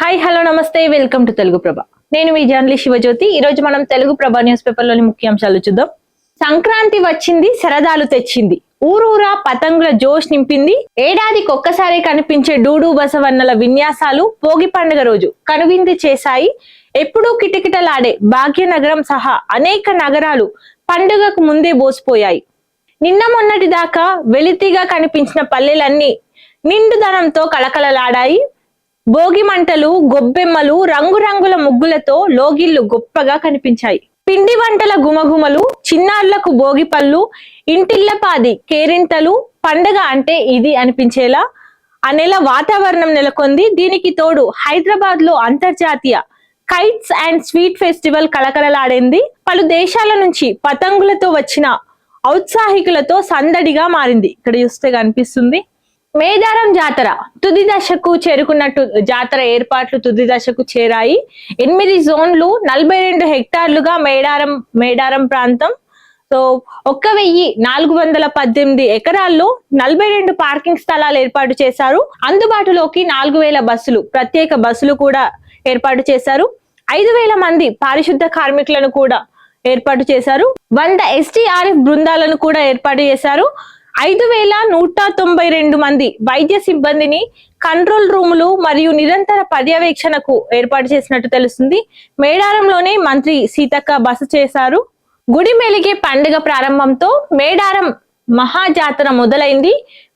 Hi hello నమస్తే welcome to Telugu ప్రభ. నేను మీ journalist Shivajyothi. ఈ రోజు మనం తెలుగు ప్రభ న్యూస్ పేపర్ లోని ముఖ్యాంశాలు చూద్దాం. సంక్రాంతి వచ్చింది, సరదాలు తెచ్చింది, ఊరూరా పతంగుల జోష్ నింపింది, ఏడాదికి ఒక్కసారి కనిపించే డూడు బసవన్నల విన్యాసాలు భోగి పండుగ రోజు కనువింది చేశాయి. ఎప్పుడూ కిటకిటలాడే భాగ్యనగరం సహా అనేక నగరాలు పండుగకు ముందే బోసిపోయాయి. నిన్న మొన్నటి దాకా వెలితిగా కనిపించిన పల్లెలన్నీ నిండుదనంతో కళకళలాడాయి. భోగి మంటలు, గొబ్బెమ్మలు, రంగురంగుల ముగ్గులతో లోగిళ్లు గొప్పగా కనిపించాయి. పిండి వంటల గుమగుమలు, చిన్నారులకు భోగి పళ్ళు, ఇంటిల్లపాది కేరింతలు, పండగ అంటే ఇది అనిపించేలా అనేలా వాతావరణం నెలకొంది. దీనికి తోడు హైదరాబాద్ లో అంతర్జాతీయ కైట్స్ అండ్ స్వీట్ ఫెస్టివల్ కళకళలాడింది. పలు దేశాల నుంచి పతంగులతో వచ్చిన ఔత్సాహికులతో సందడిగా మారింది. ఇక్కడ చూస్తే కనిపిస్తుంది. మేడారం జాతర తుది దశకు చేరుకున్నట్టు జాతర ఏర్పాట్లు తుది దశకు చేరాయి. 8 జోన్లు 42 హెక్టార్లుగా మేడారం ప్రాంతం. సో 1418 ఎకరాల్లో 42 పార్కింగ్ స్థలాలు ఏర్పాటు చేశారు. అందుబాటులోకి 4000 బస్సులు, ప్రత్యేక బస్సులు కూడా ఏర్పాటు చేశారు. 5000 మంది పారిశుద్ధ కార్మికులను కూడా ఏర్పాటు చేశారు. 100 SDRF బృందాలను కూడా ఏర్పాటు చేశారు. 5192 మంది వైద్య సిబ్బందిని కంట్రోల్ రూములు మరియు నిరంతర పర్యవేక్షణకు ఏర్పాటు చేసినట్టు తెలుస్తుంది. మేడారంలోనే మంత్రి సీతక్క బస చేశారు. గుడి మెలిగే పండుగ ప్రారంభంతో మేడారం మహాజాతర మొదలైంది.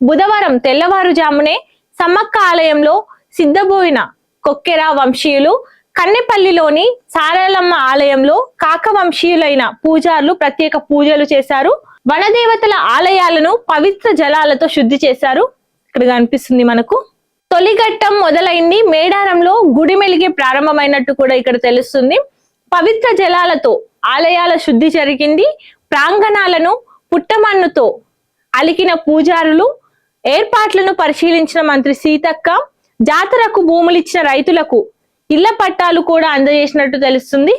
బుధవారం తెల్లవారుజామునే సమ్మక్క ఆలయంలో సిద్ధబోయిన కొక్కెర వంశీయులు, కన్నెపల్లిలోని సారలమ్మ ఆలయంలో కాక వంశీయులైన పూజారులు ప్రత్యేక పూజలు చేశారు. వనదేవతల ఆలయాలను పవిత్ర జలాలతో శుద్ధి చేశారు. ఇక్కడ కనిపిస్తుంది మనకు. తొలిఘట్టం మొదలైంది. మేడారంలో గుడి మెలిగే ప్రారంభమైనట్టు కూడా ఇక్కడ తెలుస్తుంది. పవిత్ర జలాలతో ఆలయాల శుద్ధి జరిగింది. ప్రాంగణాలను పుట్టమన్నుతో అలికిన పూజారులు, ఏర్పాట్లను పరిశీలించిన మంత్రి సీతక్క, జాతరకు భూములిచ్చిన రైతులకు ఇళ్ల పట్టాలు కూడా అందజేసినట్టు తెలుస్తుంది.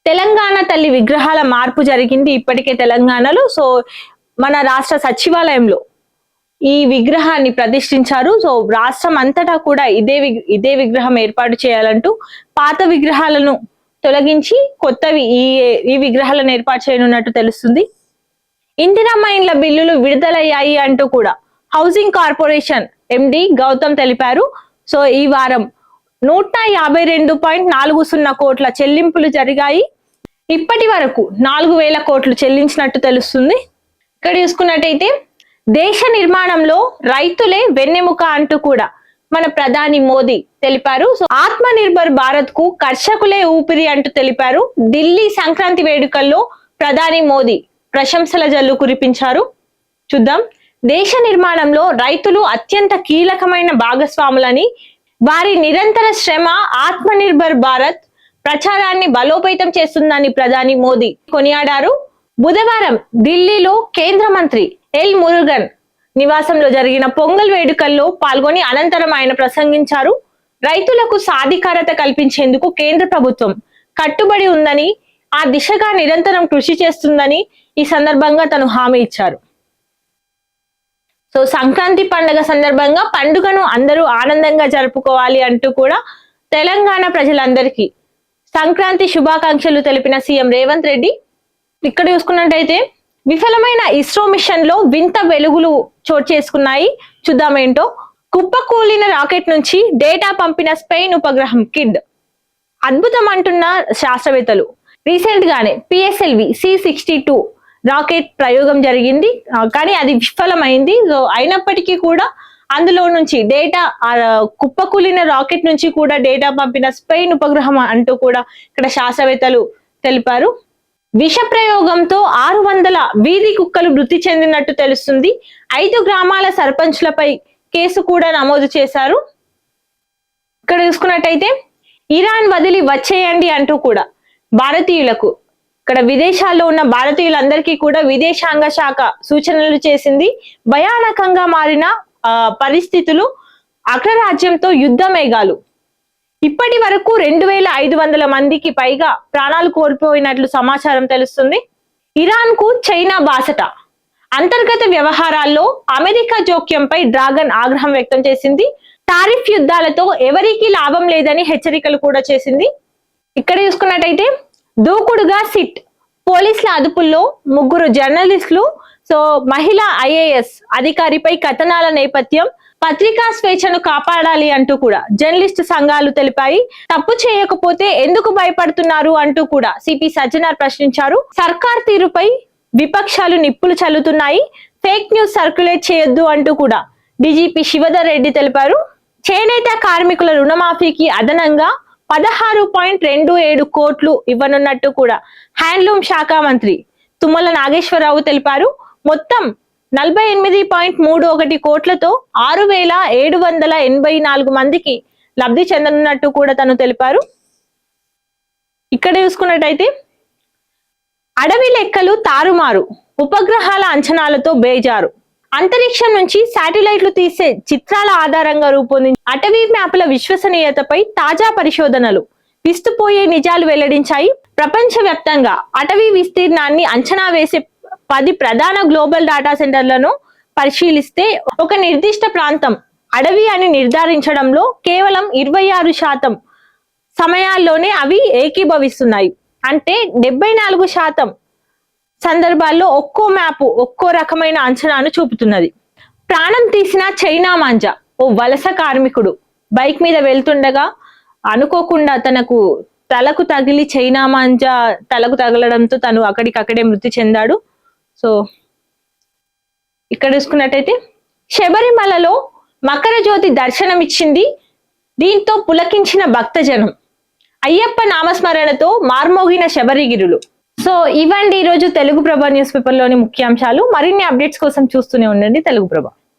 తెలంగాణ తల్లి విగ్రహాల మార్పు జరిగింది ఇప్పటికే తెలంగాణలో. సో మన రాష్ట్ర సచివాలయంలో ఈ విగ్రహాన్ని ప్రతిష్ఠించారు. సో రాష్ట్రం అంతటా కూడా ఇదే విగ్రహం ఏర్పాటు చేయాలంటూ పాత విగ్రహాలను తొలగించి కొత్తవి ఈ విగ్రహాలను ఏర్పాటు చేయనున్నట్టు తెలుస్తుంది. ఇందిరమ్మ ఇండ్ల బిల్లులు విడుదలయ్యాయి అంటూ కూడా హౌసింగ్ కార్పొరేషన్ ఎండి గౌతమ్ తెలిపారు. సో ఈ వారం 152.40 కోట్ల చెల్లింపులు జరిగాయి. ఇప్పటి వరకు 4000 కోట్లు చెల్లించినట్టు తెలుస్తుంది. ఇక్కడ చూసుకున్నట్టయితే దేశ నిర్మాణంలో రైతులే వెన్నెముక అంటూ కూడా మన ప్రధాని మోదీ తెలిపారు. సో ఆత్మ నిర్భర్ భారత్ కు కర్షకులే ఊపిరి అంటూ తెలిపారు. ఢిల్లీ సంక్రాంతి వేడుకల్లో ప్రధాని మోదీ ప్రశంసల జల్లు కురిపించారు. చూద్దాం. దేశ నిర్మాణంలో రైతులు అత్యంత కీలకమైన భాగస్వాములని, వారి నిరంతర శ్రమ ఆత్మ నిర్భర్ భారత్ ప్రచారాన్ని బలోపేతం చేస్తుందని ప్రధాని మోదీ కొనియాడారు. బుధవారం ఢిల్లీలో కేంద్ర మంత్రి ఎల్ మురుగన్ నివాసంలో జరిగిన పొంగల్ వేడుకల్లో పాల్గొని అనంతరం ఆయన ప్రసంగించారు. రైతులకు సాధికారత కల్పించేందుకు కేంద్ర ప్రభుత్వం కట్టుబడి ఉందని, ఆ దిశగా నిరంతరం కృషి చేస్తుందని ఈ సందర్భంగా తను హామీ ఇచ్చారు. సో సంక్రాంతి పండుగ సందర్భంగా పండుగను అందరూ ఆనందంగా జరుపుకోవాలి అంటూ కూడా తెలంగాణ ప్రజలందరికీ సంక్రాంతి శుభాకాంక్షలు తెలిపిన సీఎం రేవంత్ రెడ్డి. ఇక్కడ చూసుకున్నట్టయితే విఫలమైన ఇస్రో మిషన్ లో వింత వెలుగులు చోటు చేసుకున్నాయి. చూద్దామేంటో. కుప్పకూలిన రాకెట్ నుంచి డేటా పంపిన స్పెయిన్ ఉపగ్రహం కిడ్. అద్భుతం అంటున్న శాస్త్రవేత్తలు. రీసెంట్ గానే PSLV C62 రాకెట్ ప్రయోగం జరిగింది, కానీ అది విఫలమైంది. సో అయినప్పటికీ కూడా అందులో నుంచి డేటా, కుప్పకూలిన రాకెట్ నుంచి కూడా డేటా పంపిన స్పెయిన్ ఉపగ్రహం అంటూ కూడా ఇక్కడ శాస్త్రవేత్తలు తెలిపారు. విష ప్రయోగంతో 600 వీధి కుక్కలు మృతి చెందినట్టు తెలుస్తుంది. 5 గ్రామాల సర్పంచ్లపై కేసు కూడా నమోదు చేశారు. ఇక్కడ చూసుకున్నట్టయితే ఇరాన్ వదిలి వచ్చేయండి అంటూ కూడా భారతీయులకు, ఇక్కడ విదేశాల్లో ఉన్న భారతీయులందరికీ కూడా విదేశాంగ శాఖ సూచనలు చేసింది. భయానకంగా మారిన పరిస్థితులు, అగ్రరాజ్యంతో యుద్ధ మేఘాలు. ఇప్పటి వరకు 2500 మందికి పైగా ప్రాణాలు కోల్పోయినట్లు సమాచారం తెలుస్తుంది. ఇరాన్ కు చైనా బాసట. అంతర్గత వ్యవహారాల్లో అమెరికా జోక్యంపై డ్రాగన్ ఆగ్రహం వ్యక్తం చేసింది. టారిఫ్ యుద్ధాలతో ఎవరికీ లాభం లేదని హెచ్చరికలు కూడా చేసింది. ఇక్కడ చూసుకున్నట్టయితే దూకుడుగా సిట్, పోలీసుల అదుపుల్లో 3 జర్నలిస్టులు. సో మహిళా IAS అధికారిపై కథనాల నేపథ్యం, పత్రికా స్వేచ్ఛను కాపాడాలి అంటూ కూడా జర్నలిస్టు సంఘాలు తెలిపాయి. తప్పు చేయకపోతే ఎందుకు భయపడుతున్నారు అంటూ కూడా సిపి సజ్జనార్ ప్రశ్నించారు. సర్కార్ తీరుపై విపక్షాలు నిప్పులు చల్లుతున్నాయి, ఫేక్ న్యూస్ సర్క్యులేట్ చేయొద్దు అంటూ కూడా డీజీపీ శివధర్ రెడ్డి తెలిపారు. చేనేత కార్మికుల రుణమాఫీకి అదనంగా 16.27 కోట్లు ఇవ్వనున్నట్టు కూడా హ్యాండ్లూమ్ శాఖ మంత్రి తుమ్మల నాగేశ్వరరావు తెలిపారు. మొత్తం 48.31 కోట్లతో 6,784 మందికి లబ్ధి చెందనున్నట్టు కూడా తను తెలిపారు. ఇక్కడ చూసుకున్నట్టయితే అడవి లెక్కలు తారుమారు, ఉపగ్రహాల అంచనాలతో బేజారు. అంతరిక్షం నుంచి శాటిలైట్లు తీసే చిత్రాల ఆధారంగా రూపొందించిన అటవీ మ్యాపుల విశ్వసనీయతపై తాజా పరిశోధనలు విస్తుపోయే నిజాలు వెల్లడించాయి. ప్రపంచవ్యాప్తంగా అటవీ విస్తీర్ణాన్ని అంచనా వేసే 10 ప్రధాన గ్లోబల్ డేటా సెంటర్లను పరిశీలిస్తే ఒక నిర్దిష్ట ప్రాంతం అడవి అని నిర్ధారించడంలో కేవలం 26% సమయాల్లోనే అవి ఏకీభవిస్తున్నాయి. అంటే 74% సందర్భాల్లో ఒక్కో మ్యాప్ ఒక్కో రకమైన అంచనాను చూపుతున్నది. ప్రాణం తీసిన చైనా మాంజా, ఓ వలస కార్మికుడు బైక్ మీద వెళ్తుండగా అనుకోకుండా తనకు తలకు తగిలి చైనా మాంజా తలకు తగలడంతో తను అక్కడికక్కడే మృతి చెందాడు. సో ఇక్కడ చూసుకున్నట్టయితే శబరిమలలో మకర జ్యోతి దర్శనమిచ్చింది. దీంతో పులకించిన భక్తజనం, అయ్యప్ప నామస్మరణతో మార్మోగిన శబరిగిరులు. సో ఇవండి ఈరోజు తెలుగు ప్రభ న్యూస్ పేపర్ లోని ముఖ్యాంశాలు. మరిన్ని అప్డేట్స్ కోసం చూస్తూనే ఉండండి తెలుగు ప్రభ.